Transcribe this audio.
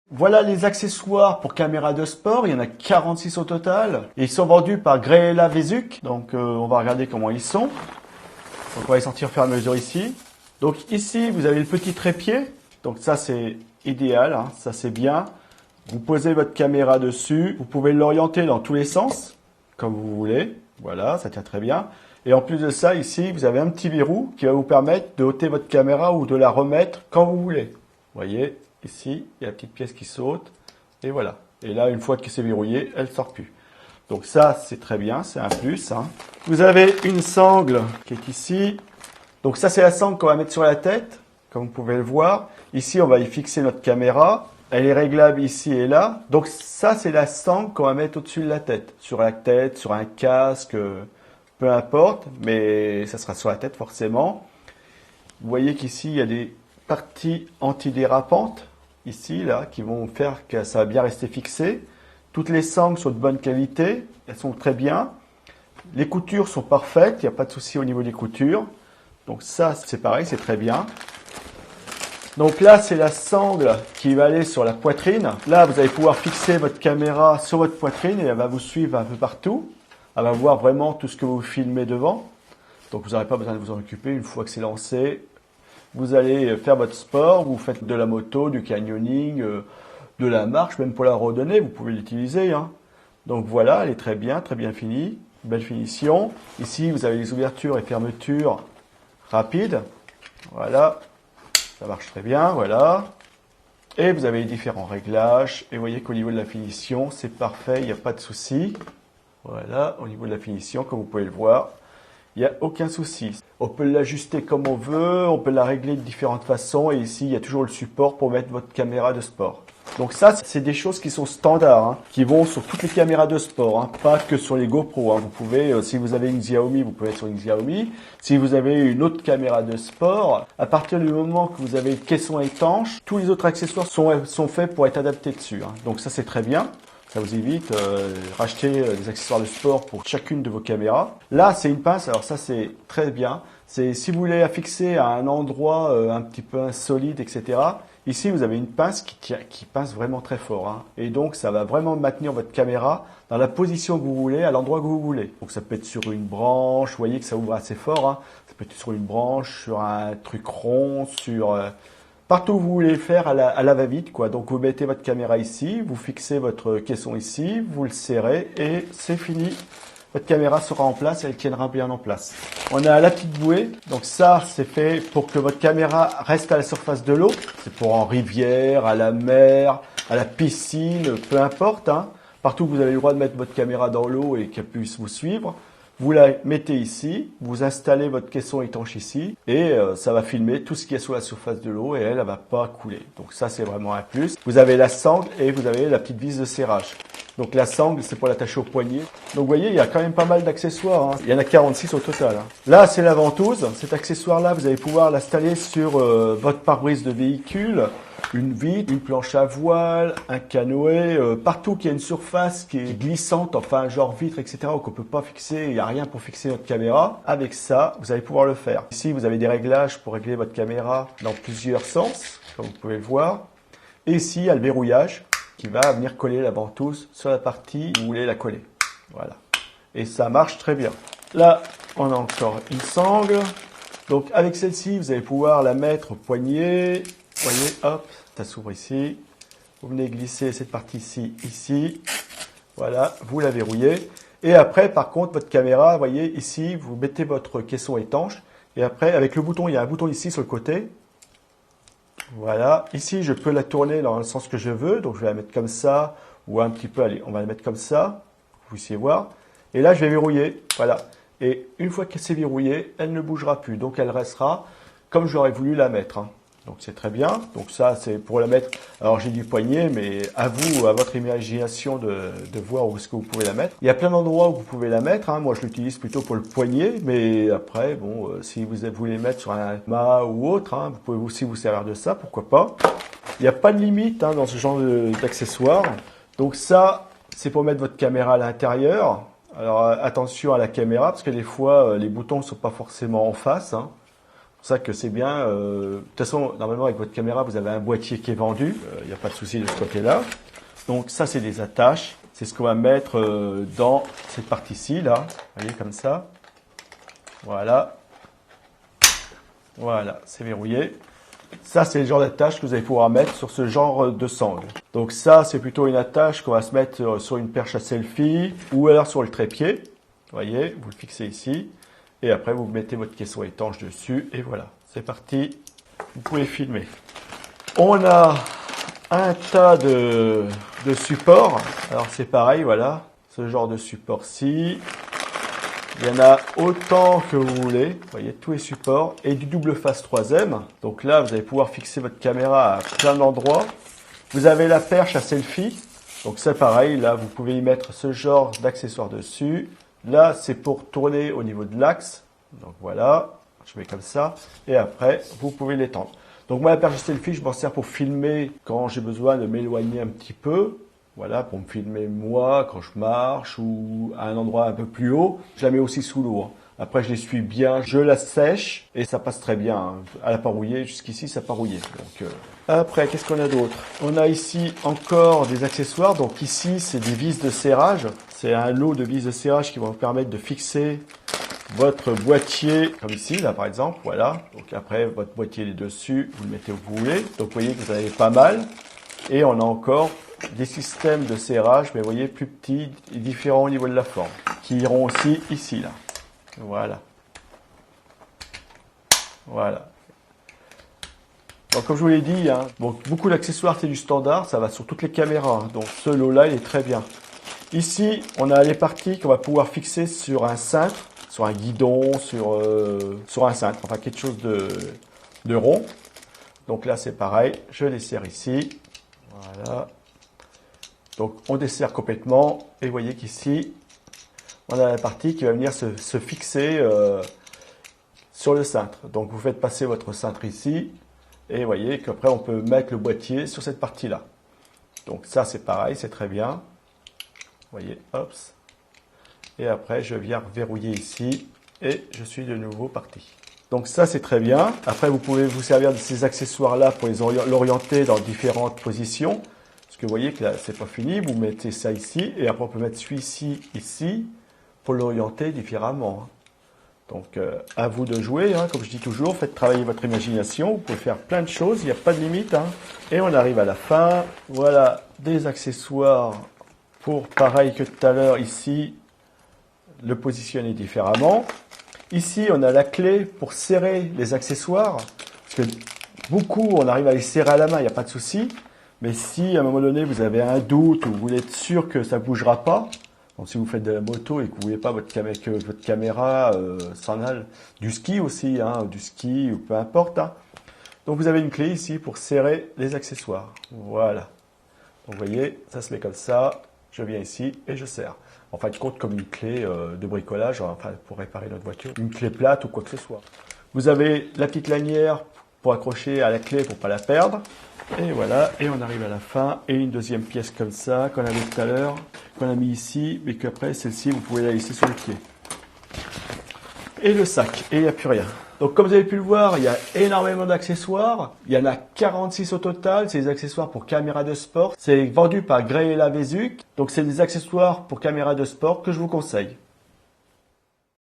Voilà les accessoires pour caméra de sport, il y en a 46 au total. Et ils sont vendus par Greella Vesuc, donc on va regarder comment ils sont. Donc on va les sortir au fur et à mesure ici. Donc ici vous avez le petit trépied, donc ça c'est idéal, hein. Ça c'est bien. Vous posez votre caméra dessus, vous pouvez l'orienter dans tous les sens, comme vous voulez. Voilà, ça tient très bien. Et en plus de ça, ici vous avez un petit verrou qui va vous permettre de ôter votre caméra ou de la remettre quand vous voulez. Vous voyez, ici, il y a la petite pièce qui saute, et voilà. Et là, une fois que c'est verrouillé, elle ne sort plus. Donc ça, c'est très bien, c'est un plus, hein. Vous avez une sangle qui est ici. Donc ça, c'est la sangle qu'on va mettre sur la tête, comme vous pouvez le voir. Ici, on va y fixer notre caméra. Elle est réglable ici et là. Donc ça, c'est la sangle qu'on va mettre au-dessus de la tête. Sur la tête, sur un casque, peu importe, mais ça sera sur la tête forcément. Vous voyez qu'ici, il y a des parties antidérapantes, ici, là, qui vont faire que ça va bien rester fixé. Toutes les sangles sont de bonne qualité, elles sont très bien. Les coutures sont parfaites, il n'y a pas de souci au niveau des coutures. Donc ça, c'est pareil, c'est très bien. Donc là, c'est la sangle qui va aller sur la poitrine. Là, vous allez pouvoir fixer votre caméra sur votre poitrine et elle va vous suivre un peu partout. Elle va voir vraiment tout ce que vous filmez devant. Donc vous n'aurez pas besoin de vous en occuper une fois que c'est lancé. Vous allez faire votre sport, vous faites de la moto, du canyoning, de la marche, même pour la randonnée, vous pouvez l'utiliser, hein. Donc voilà, elle est très bien finie, belle finition. Ici, vous avez les ouvertures et fermetures rapides. Voilà, ça marche très bien, voilà. Et vous avez les différents réglages. Et vous voyez qu'au niveau de la finition, c'est parfait, il n'y a pas de souci. Voilà, au niveau de la finition, comme vous pouvez le voir, il n'y a aucun souci. On peut l'ajuster comme on veut, on peut la régler de différentes façons. Et ici, il y a toujours le support pour mettre votre caméra de sport. Donc ça, c'est des choses qui sont standards, hein, qui vont sur toutes les caméras de sport, hein, pas que sur les GoPro, hein. Vous pouvez, si vous avez une Xiaomi, vous pouvez être sur une Xiaomi. Si vous avez une autre caméra de sport, à partir du moment que vous avez le caisson étanche, tous les autres accessoires sont faits pour être adaptés dessus, hein. Donc ça, c'est très bien. Ça vous évite racheter des accessoires de sport pour chacune de vos caméras. Là, c'est une pince. Alors ça, c'est très bien. C'est si vous voulez la fixer à un endroit un petit peu insolite, etc. Ici, vous avez une pince qui pince vraiment très fort, hein. Et donc, ça va vraiment maintenir votre caméra dans la position que vous voulez, à l'endroit que vous voulez. Donc, ça peut être sur une branche. Vous voyez que ça ouvre assez fort, hein. Ça peut être sur une branche, sur un truc rond, sur partout où vous voulez le faire à la va-vite, quoi. Donc vous mettez votre caméra ici, vous fixez votre caisson ici, vous le serrez et c'est fini. Votre caméra sera en place, elle tiendra bien en place. On a la petite bouée, donc ça c'est fait pour que votre caméra reste à la surface de l'eau. C'est pour en rivière, à la mer, à la piscine, peu importe, hein. Partout où vous avez le droit de mettre votre caméra dans l'eau et qu'elle puisse vous suivre. Vous la mettez ici, vous installez votre caisson étanche ici et ça va filmer tout ce qui est sous la surface de l'eau et elle va pas couler. Donc ça, c'est vraiment un plus. Vous avez la sangle et vous avez la petite vis de serrage. Donc la sangle, c'est pour l'attacher au poignet. Donc vous voyez, il y a quand même pas mal d'accessoires, hein. Il y en a 46 au total, hein. Là, c'est la ventouse. Cet accessoire-là, vous allez pouvoir l'installer sur votre pare-brise de véhicule, une vitre, une planche à voile, un canoë, partout qu'il y a une surface qui est glissante, enfin genre vitre, etc., ou qu'on peut pas fixer, il n'y a rien pour fixer notre caméra. Avec ça, vous allez pouvoir le faire. Ici, vous avez des réglages pour régler votre caméra dans plusieurs sens, comme vous pouvez le voir. Et ici, il y a le verrouillage qui va venir coller la ventouse sur la partie où vous voulez la coller. Voilà. Et ça marche très bien. Là, on a encore une sangle. Donc avec celle-ci, vous allez pouvoir la mettre au poignet. Vous voyez, hop, ça s'ouvre ici. Vous venez glisser cette partie-ci, ici. Voilà, vous la verrouillez. Et après, par contre, votre caméra, vous voyez, ici, vous mettez votre caisson étanche. Et après, avec le bouton, il y a un bouton ici sur le côté. Voilà. Ici, je peux la tourner dans le sens que je veux. Donc, je vais la mettre comme ça. Ou un petit peu, allez, on va la mettre comme ça. Vous puissiez voir. Et là, je vais verrouiller. Voilà. Et une fois qu'elle s'est verrouillée, elle ne bougera plus. Donc, elle restera comme j'aurais voulu la mettre, hein. Donc c'est très bien. Donc ça, c'est pour la mettre. Alors j'ai du poignet, mais à vous, à votre imagination de voir où est-ce que vous pouvez la mettre. Il y a plein d'endroits où vous pouvez la mettre, hein. Moi, je l'utilise plutôt pour le poignet, mais après, bon, si vous voulez mettre sur un mât ou autre, hein, vous pouvez aussi vous servir de ça, pourquoi pas. Il n'y a pas de limite, hein, dans ce genre d'accessoires. Donc ça, c'est pour mettre votre caméra à l'intérieur. Alors attention à la caméra, parce que des fois, les boutons ne sont pas forcément en face, hein. ça que c'est bien. De toute façon, normalement, avec votre caméra, vous avez un boîtier qui est vendu. Il n'y a pas de souci de ce côté-là. Donc ça, c'est des attaches. C'est ce qu'on va mettre dans cette partie-ci, là. Vous voyez, comme ça. Voilà. Voilà, c'est verrouillé. Ça, c'est le genre d'attache que vous allez pouvoir mettre sur ce genre de sangle. Donc ça, c'est plutôt une attache qu'on va se mettre sur une perche à selfie ou alors sur le trépied. Vous voyez, vous le fixez ici. Et après, vous mettez votre caisson étanche dessus. Et voilà, c'est parti. Vous pouvez filmer. On a un tas de supports. Alors c'est pareil, voilà. Ce genre de support-ci. Il y en a autant que vous voulez. Vous voyez, tous les supports. Et du double face 3M. Donc là, vous allez pouvoir fixer votre caméra à plein d'endroits. Vous avez la perche à selfie. Donc c'est pareil. Là, vous pouvez y mettre ce genre d'accessoires dessus. Là, c'est pour tourner au niveau de l'axe. Donc voilà. Je mets comme ça. Et après, vous pouvez l'étendre. Donc moi, la perche à selfie, je m'en sers pour filmer quand j'ai besoin de m'éloigner un petit peu. Voilà, pour me filmer moi quand je marche ou à un endroit un peu plus haut. Je la mets aussi sous l'eau. Hein. Après, je l'essuie bien, je la sèche et ça passe très bien. Hein. Elle n'a pas rouillé, jusqu'ici, ça n'a pas rouillé. Donc, après, qu'est-ce qu'on a d'autre? On a ici encore des accessoires. Donc ici, c'est des vis de serrage. C'est un lot de vis de serrage qui vont vous permettre de fixer votre boîtier, comme ici, là par exemple, voilà. Donc après, votre boîtier est dessus, vous le mettez où vous voulez. Donc vous voyez que vous avez pas mal. Et on a encore des systèmes de serrage, mais vous voyez, plus petits et différents au niveau de la forme, qui iront aussi ici, là. Voilà. Voilà. Donc comme je vous l'ai dit, hein, bon, beaucoup d'accessoires, c'est du standard, ça va sur toutes les caméras. Hein. Donc ce lot-là, il est très bien. Ici, on a les parties qu'on va pouvoir fixer sur un cintre, sur un guidon, sur un cintre, enfin quelque chose de rond. Donc là, c'est pareil, je les serre ici. Voilà. Donc on desserre complètement et vous voyez qu'ici, on a la partie qui va venir se fixer sur le cintre. Donc vous faites passer votre cintre ici et vous voyez qu'après on peut mettre le boîtier sur cette partie-là. Donc ça c'est pareil, c'est très bien. Vous voyez, hop. Et après je viens verrouiller ici et je suis de nouveau parti. Donc ça c'est très bien. Après vous pouvez vous servir de ces accessoires-là pour l'orienter dans différentes positions. Parce que vous voyez que là c'est pas fini, vous mettez ça ici et après on peut mettre celui-ci ici pour l'orienter différemment. Donc à vous de jouer, hein. Comme je dis toujours, faites travailler votre imagination, vous pouvez faire plein de choses, il n'y a pas de limite. Hein. Et on arrive à la fin, voilà des accessoires pour pareil que tout à l'heure ici, le positionner différemment. Ici, on a la clé pour serrer les accessoires, parce que beaucoup, on arrive à les serrer à la main, il n'y a pas de souci. Mais si à un moment donné, vous avez un doute ou vous voulez être sûr que ça ne bougera pas, donc si vous faites de la moto et que vous ne voulez pas que votre caméra s'en aille, du ski aussi, hein, du ski ou peu importe. Hein. Donc vous avez une clé ici pour serrer les accessoires. Voilà. Donc vous voyez, ça se met comme ça, je viens ici et je serre. En fin de compte, comme une clé de bricolage, enfin pour réparer notre voiture, une clé plate ou quoi que ce soit. Vous avez la petite lanière pour accrocher à la clé pour ne pas la perdre. Et voilà, et on arrive à la fin. Et une deuxième pièce comme ça, qu'on avait tout à l'heure, qu'on a mis ici, mais qu'après, celle-ci, vous pouvez la laisser sur le pied. Et le sac, et il n'y a plus rien. Donc comme vous avez pu le voir, il y a énormément d'accessoires. Il y en a 46 au total. C'est des accessoires pour caméra de sport. C'est vendu par Greyella Vesuc. Donc c'est des accessoires pour caméra de sport que je vous conseille.